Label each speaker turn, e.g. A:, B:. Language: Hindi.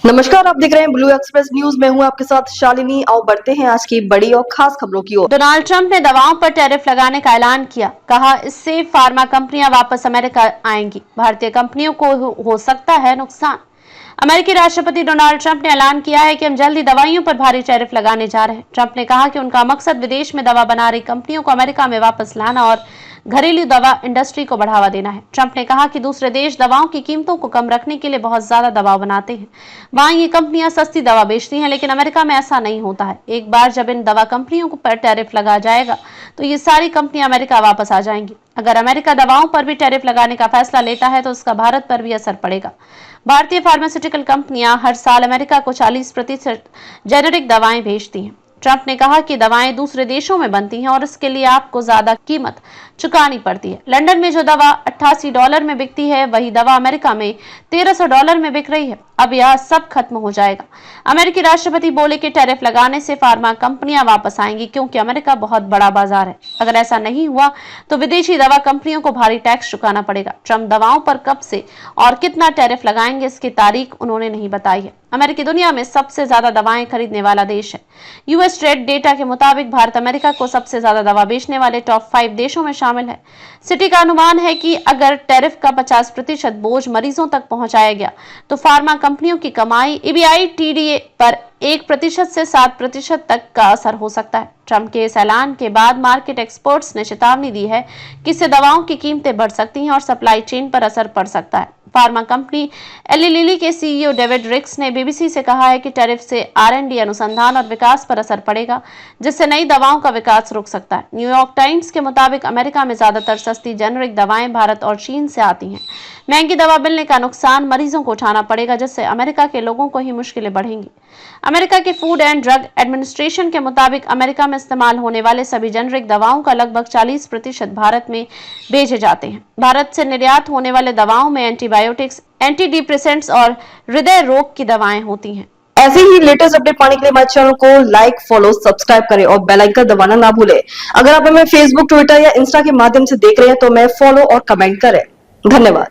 A: नमस्कार, आप देख रहे हैं ब्लू एक्सप्रेस न्यूज। मैं हूं आपके साथ शालिनी। आओ बढ़ते हैं आज की बड़ी और खास खबरों की ओर।
B: डोनाल्ड ट्रंप ने दवाओं पर टैरिफ लगाने का ऐलान किया। कहा, इससे फार्मा कंपनियां वापस अमेरिका आएंगी। भारतीय कंपनियों को हो सकता है नुकसान। अमेरिकी राष्ट्रपति डोनाल्ड ट्रंप ने ऐलान किया है कि हम जल्द ही दवाइयों पर भारी टैरिफ लगाने जा रहे हैं। ट्रंप ने कहा कि उनका मकसद विदेश में दवा बना रही कंपनियों को अमेरिका में वापस लाना और घरेलू दवा इंडस्ट्री को बढ़ावा देना है। ट्रंप ने कहा कि दूसरे देश दवाओं की कीमतों को कम रखने के लिए बहुत ज्यादा दवा बनाते हैं। वहां ये कंपनियां सस्ती दवा बेचती हैं, लेकिन अमेरिका में ऐसा नहीं होता है। एक बार जब इन दवा कंपनियों पर टैरिफ लगा जाएगा तो ये सारी कंपनियां अमेरिका वापस आ जाएंगी। अगर अमेरिका दवाओं पर भी टैरिफ लगाने का फैसला लेता है तो उसका भारत पर भी असर पड़ेगा। भारतीय फार्मास्यूटिकल कंपनियां हर साल अमेरिका को 40% जेनेरिक दवाएं भेजती हैं। ट्रंप ने कहा कि दवाएं दूसरे देशों में बनती हैं और इसके लिए आपको ज्यादा कीमत चुकानी पड़ती है। लंदन में जो दवा $88 में बिकती है, वही दवा अमेरिका में $1300 में बिक रही है। अब यह सब खत्म हो जाएगा। अमेरिकी राष्ट्रपति बोले कि टैरिफ लगाने से फार्मा कंपनियां वापस आएंगी, क्योंकि अमेरिका बहुत बड़ा बाजार है। अगर ऐसा नहीं हुआ तो विदेशी दवा कंपनियों को भारी टैक्स चुकाना पड़ेगा। ट्रंप दवाओं पर कब से और कितना टैरिफ लगाएंगे, इसकी तारीख उन्होंने नहीं बताई है। अमेरिकी दुनिया में सबसे ज्यादा दवाएं खरीदने वाला देश है। यूएस ट्रेड डेटा के मुताबिक भारत अमेरिका को सबसे ज्यादा दवा बेचने वाले टॉप 5 देशों में शामिल है। सिटी का अनुमान है कि अगर टैरिफ का 50% बोझ मरीजों तक पहुंचाया गया तो फार्मा कंपनियों की कमाई EBITDA पर 1% से 7% तक का असर हो सकता है। ट्रंप के इस ऐलान के बाद मार्केट एक्सपर्ट्स ने चेतावनी दी है कि इससे दवाओं की कीमतें बढ़ सकती हैं और सप्लाई चेन पर असर पड़ सकता है। फार्मा कंपनी एली लिली के CEO डेविड रिक्स ने BBC से कहा है कि टैरिफ से R&D अनुसंधान और विकास पर असर पड़ेगा, जिससे नई दवाओं का विकास रुक सकता है। न्यूयॉर्क टाइम्स के मुताबिक अमेरिका में ज्यादातर सस्ती जेनेरिक दवाएं भारत और चीन से आती हैं। महंगी दवा मिलने का नुकसान मरीजों को उठाना पड़ेगा, जिससे अमेरिका के लोगों को ही मुश्किलें बढ़ेंगी। अमेरिका के फूड एंड ड्रग एडमिनिस्ट्रेशन के मुताबिक अमेरिका में इस्तेमाल होने वाले सभी जेनेरिक दवाओं का लगभग 40% भारत में भेजे जाते हैं। भारत से निर्यात होने वाले दवाओं में एंटीबायोटिक्स, एंटीडिप्रेसेंट्स और हृदय रोग की दवाएं होती हैं।
A: ऐसे ही लेटेस्ट अपडेट पाने के लिए हमारे चैनल को लाइक, फॉलो, सब्सक्राइब करें और बेल आइकन दबाना ना भूलें। अगर आप हमें फेसबुक, ट्विटर या इंस्टा के माध्यम से देख रहे हैं तो हमें फॉलो और कमेंट करें। धन्यवाद।